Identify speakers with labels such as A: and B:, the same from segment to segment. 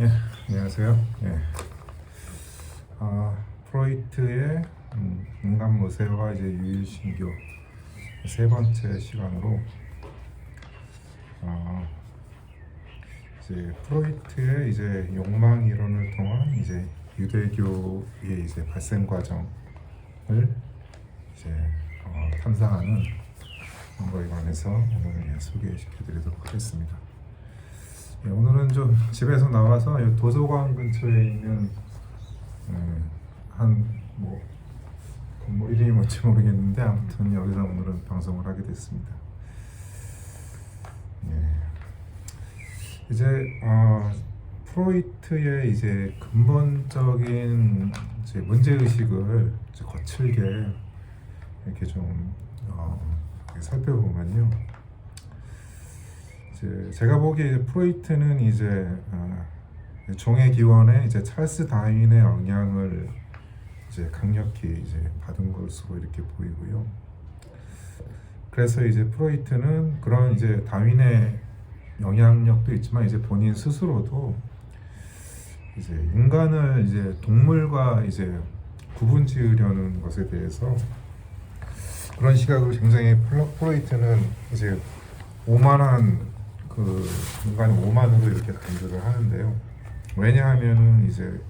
A: 예, 안녕하세요. 프로이트의 인간 모세와 이제 유일신교 세 번째 시간으로 이제 프로이트의 이제 욕망 이론을 통한 이제 유대교의 이제 발생 과정을 이제 탐사하는 거에 관해서 오늘 소개시켜드리도록 하겠습니다. 오늘은 좀 집에서 나와서 도서관 근처에 있는 한 건물 이름이 뭔지 모르겠는데 아무튼 여기서 오늘은 방송을 하게 됐습니다. 이제 프로이트의 이제 근본적인 이제 문제 의식을 이제 거칠게 이렇게 좀 살펴보면요. 제가 보기에 프로이트는 이제 종의 기원에 이제 찰스 다윈의 영향을 이제 강력히 이제 받은 것으로 이렇게 보이고요. 그래서 이제 프로이트는 그런 이제 다윈의 영향력도 있지만 이제 본인 스스로도 이제 인간을 이제 동물과 이제 구분 지으려는 것에 대해서 그런 시각을 굉장히 프로이트는 이제 오만한 그 인간의 오만으로 이렇게 간주를 하는데요. 왜냐하면은 이제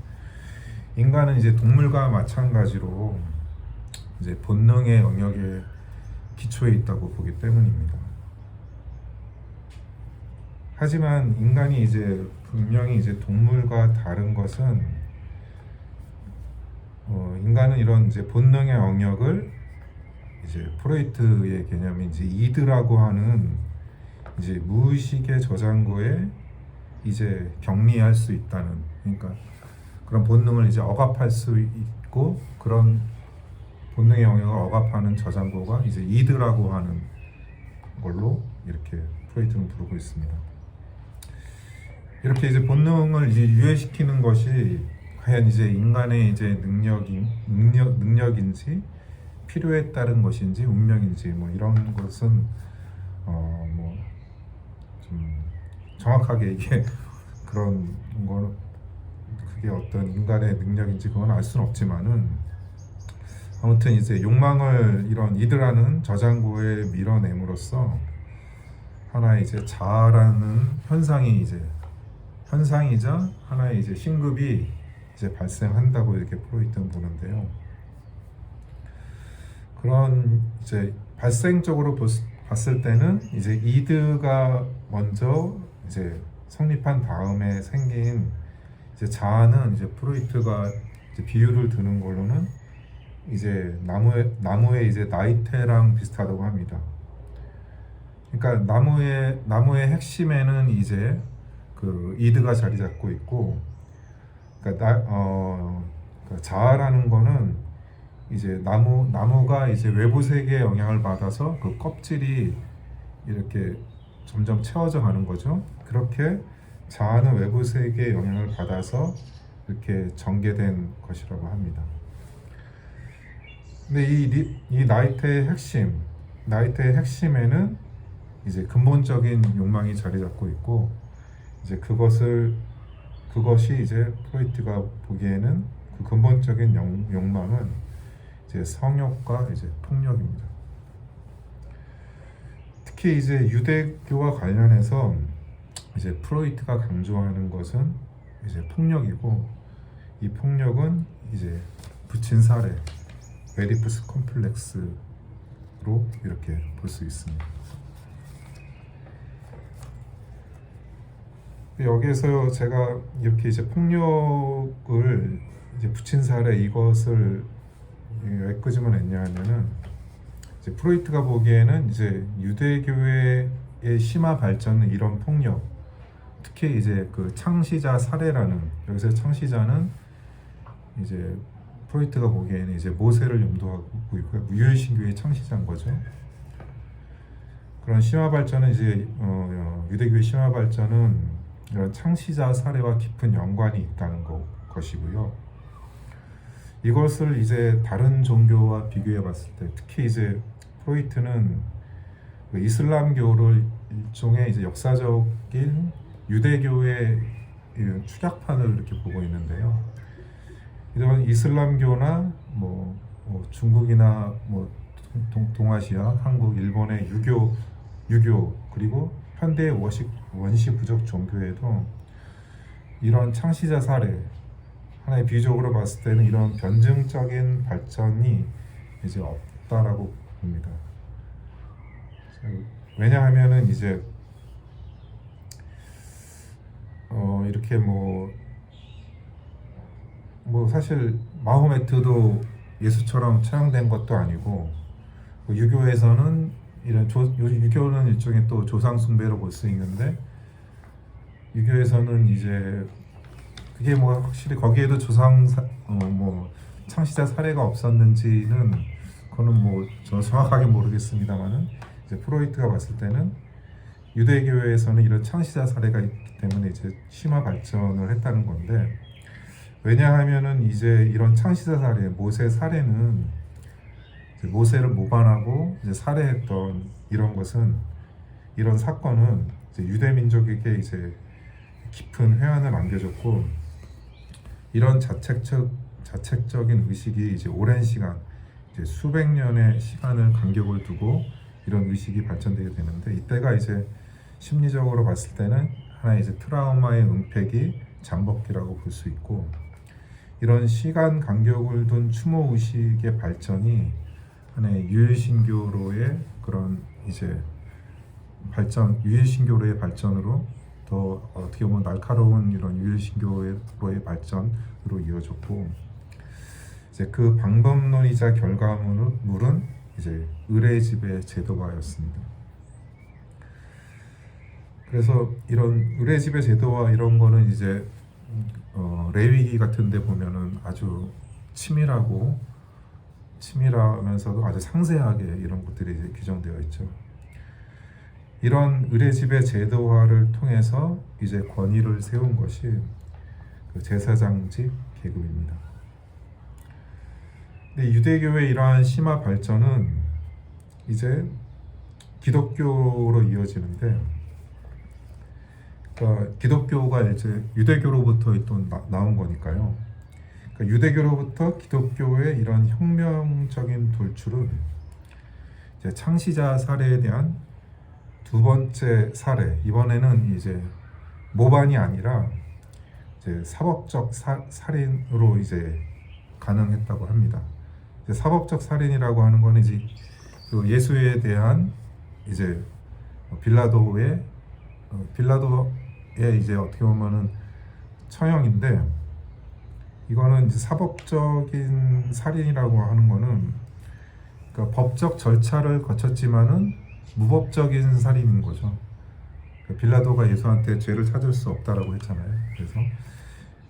A: 인간은 이제 동물과 마찬가지로 이제 본능의 영역에 기초해 있다고 보기 때문입니다. 하지만 인간이 이제 분명히 이제 동물과 다른 것은 인간은 이런 이제 본능의 영역을 이제 프로이트의 개념이 이제 이드라고 하는 이제 무의식의 저장고에 이제 격리할 수 있다는, 그러니까 그런 본능을 이제 억압할 수 있고 그런 본능의 영역을 억압하는 저장고가 이제 이드라고 하는 걸로 이렇게 프로이트는 부르고 있습니다. 이렇게 이제 본능을 이제 유예시키는 것이 과연 이제 인간의 이제 능력인지 필요에 따른 것인지 운명인지 뭐 이런 것은 좀 정확하게 이게 그런 거는 그게 어떤 인간의 능력인지 그건 알 수는 없지만은 아무튼 이제 욕망을 이런 이드라는 저장고에 밀어냄으로써 하나의 이제 자아라는 현상이자 하나의 이제 신급이 이제 발생한다고 이렇게 프로이트는 보는데요. 그런 이제 발생적으로 봤을 때는 이제 이드가 먼저 이제 성립한 다음에 생긴 이제 자아는 이제 프로이트가 이제 비유를 드는 걸로는 이제 나무의 이제 나이테랑 비슷하다고 합니다. 그러니까 나무의 핵심에는 이제 그 이드가 자리 잡고 있고, 그러니까 그 자아라는 거는 이제 나무가 이제 외부 세계의 영향을 받아서 그 껍질이 이렇게 점점 채워져 가는 거죠. 그렇게 자아는 외부 세계의 영향을 받아서 이렇게 전개된 것이라고 합니다. 근데 이 나이테의 핵심에는 이제 근본적인 욕망이 자리 잡고 있고, 이제 그것이 이제 프로이트가 보기에는 그 근본적인 욕망은 이제 성욕과 이제 폭력입니다. 특히 이제 유대교와 관련해서 이제 프로이트가 강조하는 것은 이제 폭력이고, 이 폭력은 이제 붙인 살해, 에디푸스 컴플렉스로 이렇게 볼 수 있습니다. 여기에서 제가 이렇게 이제 폭력을 이제 붙인 살해 이것을 왜 끄집어냈냐 하면은 이제 프로이트가 보기에는 이제 유대교의 심화 발전은 이런 폭력, 특히 이제 그 창시자 살해라는, 여기서 창시자는 이제 프로이트가 보기에는 이제 모세를 염두하고 있고요. 유일신교의 창시자인 거죠. 그런 심화 발전은 이제 유대교의 심화 발전은 이런 창시자 살해와 깊은 연관이 있다는 것이고요. 이것을 이제 다른 종교와 비교해 봤을 때, 특히 이제 프로이트는 그 이슬람교를 일종의 이제 역사적인 유대교의 축약판을 이렇게 보고 있는데요. 이런 이슬람교나 중국이나 동아시아, 한국, 일본의 유교 그리고 현대의 원시 부족 종교에도 이런 창시자 사례 하나의 비유적으로 봤을 때는 이런 변증적인 발전이 이제 없다라고 봅니다. 왜냐하면은 이제 이렇게 사실 마호메트도 예수처럼 처형된 것도 아니고 유교에서는 유교는 일종의 또 조상 숭배로 볼 수 있는데 유교에서는 이제 그게 확실히 거기에도 창시자 사례가 없었는지는 그거는 저는 정확하게 모르겠습니다만은 이제 프로이트가 봤을 때는 유대교에서는 이런 창시자 사례가 있기 때문에 이제 심화 발전을 했다는 건데, 왜냐하면은 이제 이런 창시자 사례, 모세 사례는 이제 모세를 모반하고 이제 살해했던 이런 사건은 이제 유대 민족에게 이제 깊은 회한을 안겨줬고, 이런 자책적인 의식이 이제 오랜 시간, 이제 수백 년의 시간을 간격을 두고 이런 의식이 발전되게 되는데, 이때가 이제 심리적으로 봤을 때는 하나의 이제 트라우마의 은폐기, 잠복기라고 볼 수 있고, 이런 시간 간격을 둔 추모 의식의 발전이 하나의 유일신교로의 그런 이제 유일신교로의 발전으로 더 어떻게 보면 날카로운 이런 유일신교로의 발전으로 이어졌고, 이제 그 방법론이자 결과물은 이제 의례지배 제도화였습니다. 그래서 이런 의례지배 제도화 이런 거는 이제 레위기 같은데 보면은 아주 치밀하면서도 아주 상세하게 이런 것들이 이제 규정되어 있죠. 이런 의례지배 제도화를 통해서 이제 권위를 세운 것이 그 제사장직 계급입니다. 근데 유대교의 이러한 심화 발전은 이제 기독교로 이어지는데, 그러니까 기독교가 이제 유대교로부터 또 나온 거니까요. 그러니까 유대교로부터 기독교의 이런 혁명적인 돌출은 이제 창시자 사례에 대한 두 번째 사례, 이번에는 이제 모반이 아니라 이제 사법적 살인으로 이제 가능했다고 합니다. 이제 사법적 살인이라고 하는 거는 이제 그 예수에 대한 이제 빌라도의 이제 어떻게 보면은 처형인데, 이거는 이제 사법적인 살인이라고 하는 거는 그러니까 법적 절차를 거쳤지만은 무법적인 살인인 거죠. 그러니까 빌라도가 예수한테 죄를 찾을 수 없다라고 했잖아요. 그래서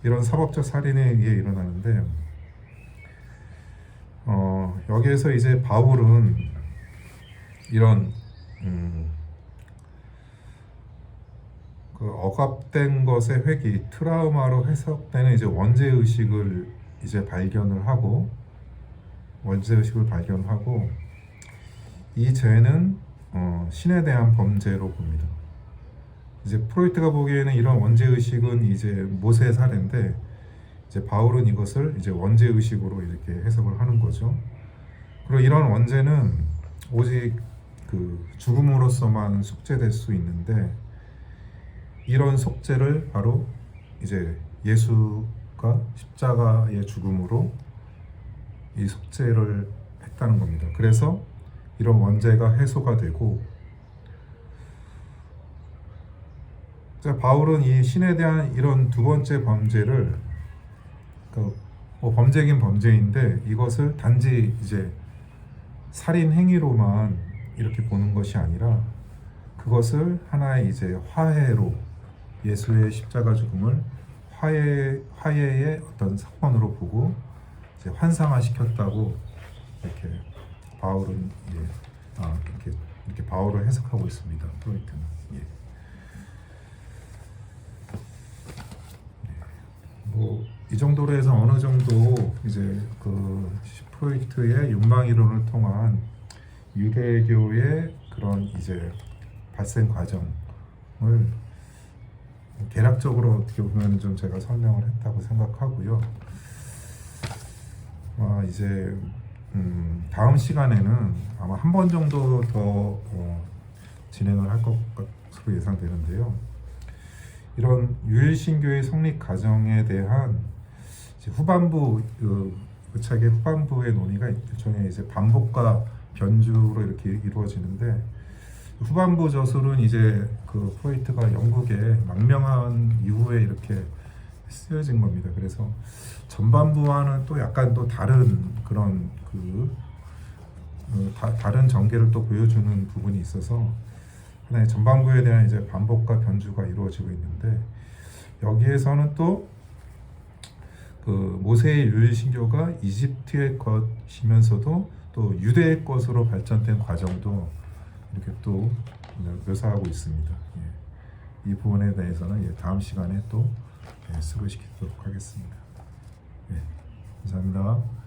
A: 이런 사법적 살인에 의해 일어나는데, 여기에서 이제 바울은 이런 그 억압된 것의 회귀, 트라우마로 해석되는 이제 원죄 의식을 발견하고 이 죄는 신에 대한 범죄로 봅니다. 이제 프로이트가 보기에는 이런 원죄 의식은 이제 모세 사례인데, 이제 바울은 이것을 이제 원죄 의식으로 이렇게 해석을 하는 거죠. 그리고 이런 원죄는 오직 그 죽음으로서만 속죄될 수 있는데, 이런 속죄를 바로 이제 예수가 십자가의 죽음으로 이 속죄를 했다는 겁니다. 그래서 이런 원죄가 해소가 되고, 바울은 이 신에 대한 이런 두 번째 범죄를 범죄긴 범죄인데, 이것을 단지 이제 살인 행위로만 이렇게 보는 것이 아니라 그것을 하나의 이제 화해로, 예수의 십자가 죽음을 화해의 어떤 사건으로 보고 이제 환상화시켰다고 이렇게 바울은 이렇게 바울을 해석하고 있습니다. 프로이트는. 이 정도로 해서 어느 정도 이제 그 프로이트의 욕망 이론을 통한 유대교의 그런 이제 발생 과정을 개략적으로 어떻게 보면 좀 제가 설명을 했다고 생각하고요. 이제 다음 시간에는 아마 한 번 정도 더 진행을 할 것으로 예상되는데요. 이런 유일신교의 성립 과정에 대한 이제 후반부 그 책의 후반부의 논의가 일종의 이제 반복과 변주로 이렇게 이루어지는데, 후반부 저술은 이제 그 프로이트가 영국에 망명한 이후에 이렇게 쓰여진 겁니다. 그래서 전반부와는 또 약간 또 다른 그런 다른 전개를 또 보여주는 부분이 있어서 하나의 전반부에 대한 이제 반복과 변주가 이루어지고 있는데, 여기에서는 또 그 모세의 유일신교가 이집트의 것이면서도 또 유대의 것으로 발전된 과정도 이렇게 또 묘사하고 있습니다. 이 부분에 대해서는 다음 시간에 또 수고시키도록 하겠습니다. 감사합니다.